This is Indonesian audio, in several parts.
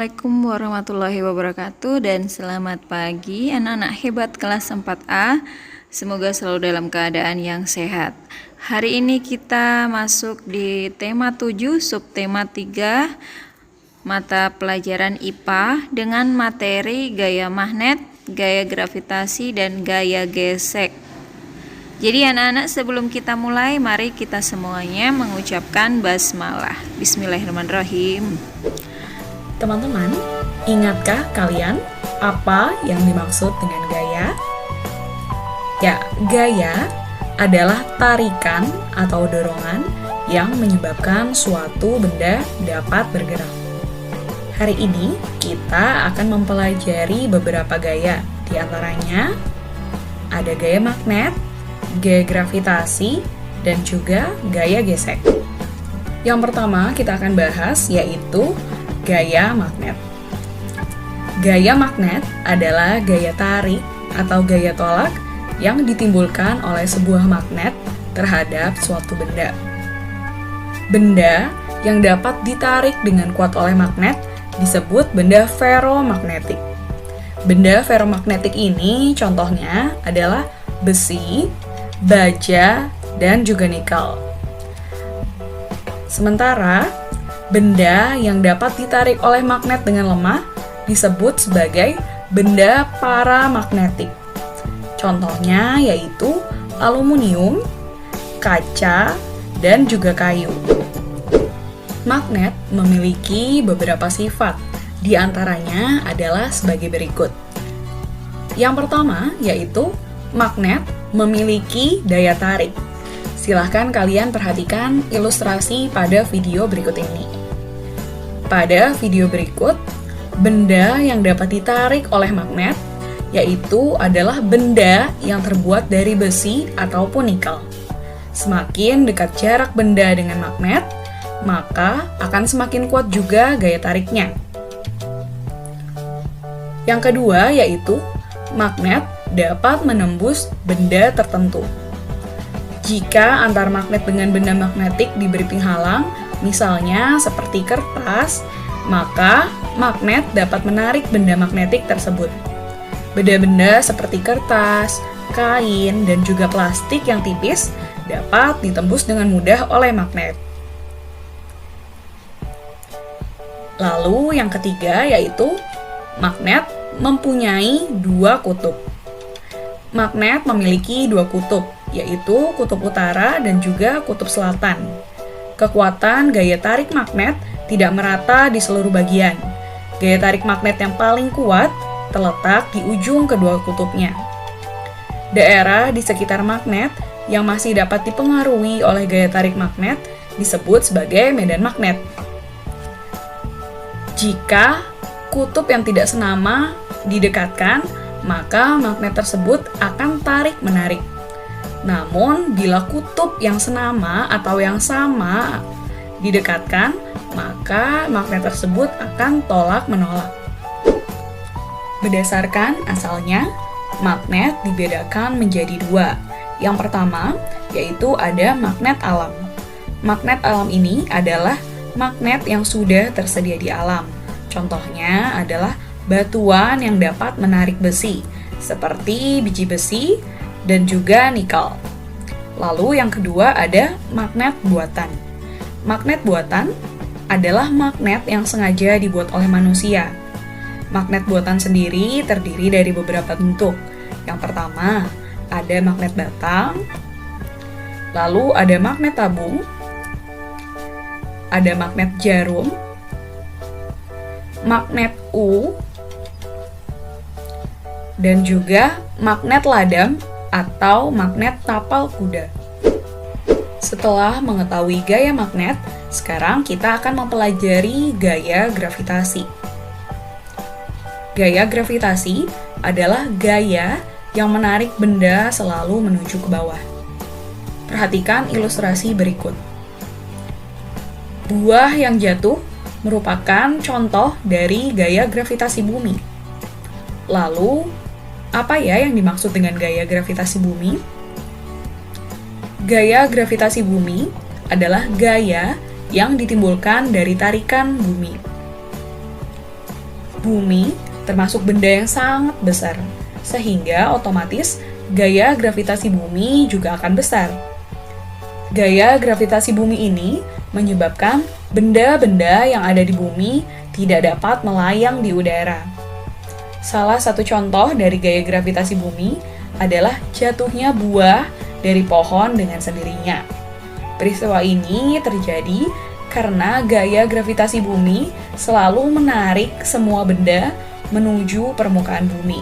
Assalamualaikum warahmatullahi wabarakatuh dan selamat pagi anak-anak hebat kelas 4A. Semoga selalu dalam keadaan yang sehat. Hari ini kita masuk di tema 7, subtema 3, mata pelajaran IPA dengan materi gaya magnet, gaya gravitasi, dan gaya gesek. Jadi anak-anak, sebelum kita mulai, mari kita semuanya mengucapkan basmalah. Bismillahirrahmanirrahim. Teman-teman, ingatkah kalian apa yang dimaksud dengan gaya? Ya, gaya adalah tarikan atau dorongan yang menyebabkan suatu benda dapat bergerak. Hari ini kita akan mempelajari beberapa gaya. Di antaranya ada gaya magnet, gaya gravitasi, dan juga gaya gesek. Yang pertama kita akan bahas yaitu gaya magnet. Gaya magnet adalah gaya tarik atau gaya tolak yang ditimbulkan oleh sebuah magnet terhadap suatu benda. Benda yang dapat ditarik dengan kuat oleh magnet disebut benda ferromagnetik. Benda ferromagnetik ini contohnya adalah besi, baja, dan juga nikel. Sementara benda yang dapat ditarik oleh magnet dengan lemah disebut sebagai benda paramagnetik. Contohnya yaitu aluminium, kaca, dan juga kayu. Magnet memiliki beberapa sifat, di antaranya adalah sebagai berikut. Yang pertama yaitu magnet memiliki daya tarik. Silahkan kalian perhatikan ilustrasi pada video berikut ini. Pada video berikut, benda yang dapat ditarik oleh magnet yaitu adalah benda yang terbuat dari besi ataupun nikel. Semakin dekat jarak benda dengan magnet, maka akan semakin kuat juga gaya tariknya. Yang kedua yaitu magnet dapat menembus benda tertentu. Jika antar magnet dengan benda magnetik diberi penghalang, misalnya seperti kertas, maka magnet dapat menarik benda magnetik tersebut. Benda-benda seperti kertas, kain, dan juga plastik yang tipis dapat ditembus dengan mudah oleh magnet. Lalu yang ketiga yaitu magnet mempunyai dua kutub. Magnet memiliki dua kutub, yaitu kutub utara dan juga kutub selatan. Kekuatan gaya tarik magnet tidak merata di seluruh bagian. Gaya tarik magnet yang paling kuat terletak di ujung kedua kutubnya. Daerah di sekitar magnet yang masih dapat dipengaruhi oleh gaya tarik magnet disebut sebagai medan magnet. Jika kutub yang tidak senama didekatkan, maka magnet tersebut akan tarik-menarik. Namun, bila kutub yang senama atau yang sama didekatkan, maka magnet tersebut akan tolak-menolak. Berdasarkan asalnya, magnet dibedakan menjadi dua. Yang pertama, yaitu ada magnet alam. Magnet alam ini adalah magnet yang sudah tersedia di alam. Contohnya adalah batuan yang dapat menarik besi, seperti biji besi dan juga nikel. Lalu yang kedua ada magnet buatan. Magnet buatan adalah magnet yang sengaja dibuat oleh manusia. Magnet buatan sendiri terdiri dari beberapa bentuk. Yang pertama, ada magnet batang, lalu ada magnet tabung, ada magnet jarum, magnet U, dan juga magnet ladam atau magnet tapal kuda. Setelah mengetahui gaya magnet, sekarang kita akan mempelajari gaya gravitasi. Gaya gravitasi adalah gaya yang menarik benda selalu menuju ke bawah. Perhatikan ilustrasi berikut. Buah yang jatuh merupakan contoh dari gaya gravitasi bumi. Lalu, apa ya yang dimaksud dengan gaya gravitasi bumi? Gaya gravitasi bumi adalah gaya yang ditimbulkan dari tarikan bumi. Bumi termasuk benda yang sangat besar, sehingga otomatis gaya gravitasi bumi juga akan besar. Gaya gravitasi bumi ini menyebabkan benda-benda yang ada di bumi tidak dapat melayang di udara. Salah satu contoh dari gaya gravitasi bumi adalah jatuhnya buah dari pohon dengan sendirinya. Peristiwa ini terjadi karena gaya gravitasi bumi selalu menarik semua benda menuju permukaan bumi.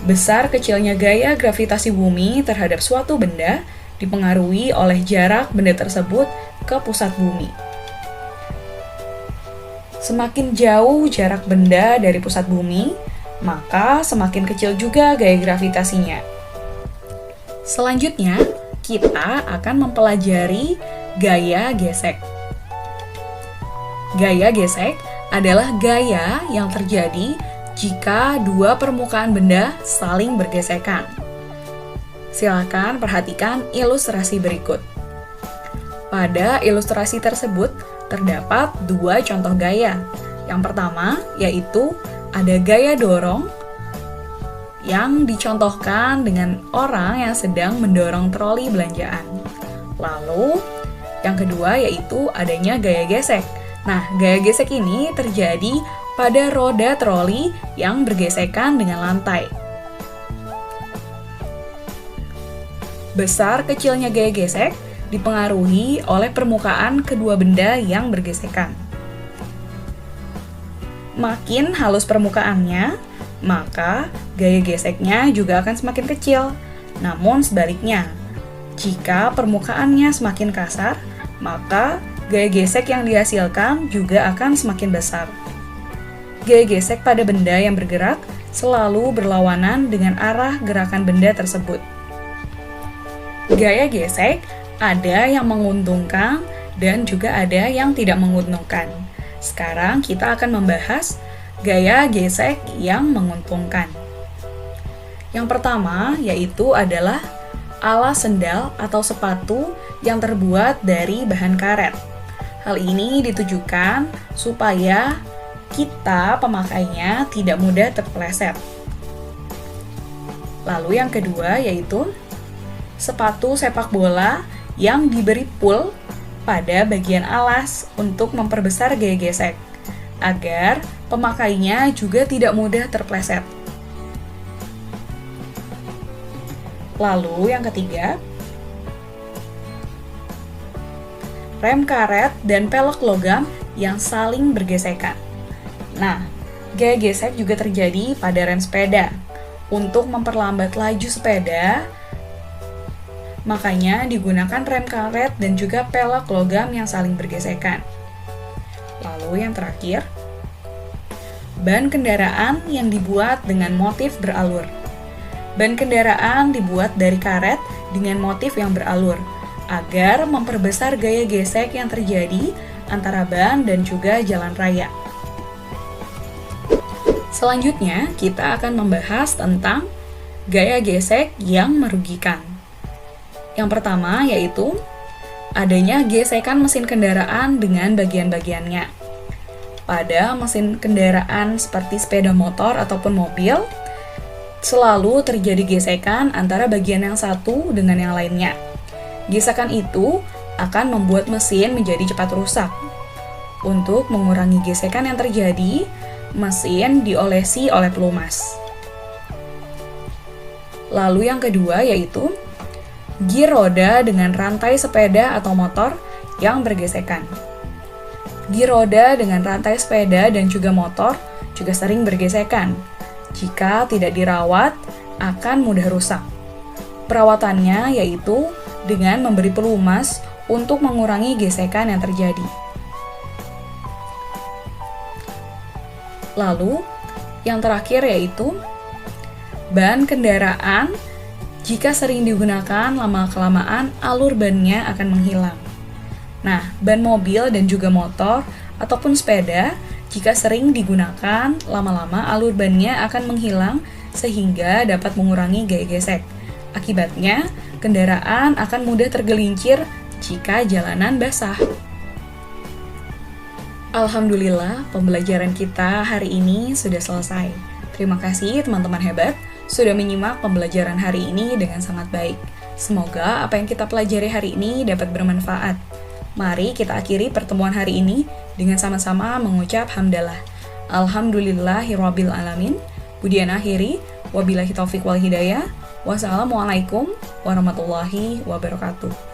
Besar kecilnya gaya gravitasi bumi terhadap suatu benda dipengaruhi oleh jarak benda tersebut ke pusat bumi. Semakin jauh jarak benda dari pusat bumi, maka semakin kecil juga gaya gravitasinya. Selanjutnya, kita akan mempelajari gaya gesek. Gaya gesek adalah gaya yang terjadi jika dua permukaan benda saling bergesekan. Silakan perhatikan ilustrasi berikut. Pada ilustrasi tersebut terdapat dua contoh gaya. Yang pertama yaitu ada gaya dorong yang dicontohkan dengan orang yang sedang mendorong troli belanjaan. Lalu, yang kedua yaitu adanya gaya gesek. Nah, gaya gesek ini terjadi pada roda troli yang bergesekan dengan lantai. Besar kecilnya gaya gesek dipengaruhi oleh permukaan kedua benda yang bergesekan. Makin halus permukaannya, maka gaya geseknya juga akan semakin kecil. Namun sebaliknya, jika permukaannya semakin kasar, maka gaya gesek yang dihasilkan juga akan semakin besar. Gaya gesek pada benda yang bergerak selalu berlawanan dengan arah gerakan benda tersebut. Gaya gesek ada yang menguntungkan dan juga ada yang tidak menguntungkan. Sekarang kita akan membahas gaya gesek yang menguntungkan. Yang pertama yaitu adalah alas sendal atau sepatu yang terbuat dari bahan karet. Hal ini ditujukan supaya kita pemakainya tidak mudah terpeleset. Lalu yang kedua yaitu sepatu sepak bola yang diberi pul pada bagian alas untuk memperbesar gaya gesek, agar pemakainya juga tidak mudah terpleset. Lalu yang ketiga, rem karet dan pelek logam yang saling bergesekan. Nah, gaya gesek juga terjadi pada rem sepeda. Untuk memperlambat laju sepeda, makanya digunakan rem karet dan juga pelek logam yang saling bergesekan. Lalu yang terakhir, ban kendaraan yang dibuat dengan motif beralur. Ban kendaraan dibuat dari karet dengan motif yang beralur, agar memperbesar gaya gesek yang terjadi antara ban dan juga jalan raya. Selanjutnya, kita akan membahas tentang gaya gesek yang merugikan. Yang pertama yaitu adanya gesekan mesin kendaraan dengan bagian-bagiannya. Pada mesin kendaraan seperti sepeda motor ataupun mobil, selalu terjadi gesekan antara bagian yang satu dengan yang lainnya. Gesekan itu akan membuat mesin menjadi cepat rusak. Untuk mengurangi gesekan yang terjadi, mesin diolesi oleh pelumas. Lalu yang kedua yaitu gir roda dengan rantai sepeda atau motor yang bergesekan. Gir roda dengan rantai sepeda dan juga motor juga sering bergesekan. Jika tidak dirawat, akan mudah rusak. Perawatannya yaitu dengan memberi pelumas untuk mengurangi gesekan yang terjadi. Lalu, yang terakhir yaitu ban kendaraan. Jika sering digunakan, lama-kelamaan alur bannya akan menghilang. Nah, ban mobil dan juga motor ataupun sepeda, jika sering digunakan, lama-lama alur bannya akan menghilang sehingga dapat mengurangi gaya gesek. Akibatnya, kendaraan akan mudah tergelincir jika jalanan basah. Alhamdulillah, pembelajaran kita hari ini sudah selesai. Terima kasih teman-teman hebat sudah menyimak pembelajaran hari ini dengan sangat baik. Semoga apa yang kita pelajari hari ini dapat bermanfaat. Mari kita akhiri pertemuan hari ini dengan sama-sama mengucap hamdalah. Alhamdulillahirabbil alamin. Budian akhiri, wabillahi taufik wal hidayah. Wassalamualaikum warahmatullahi wabarakatuh.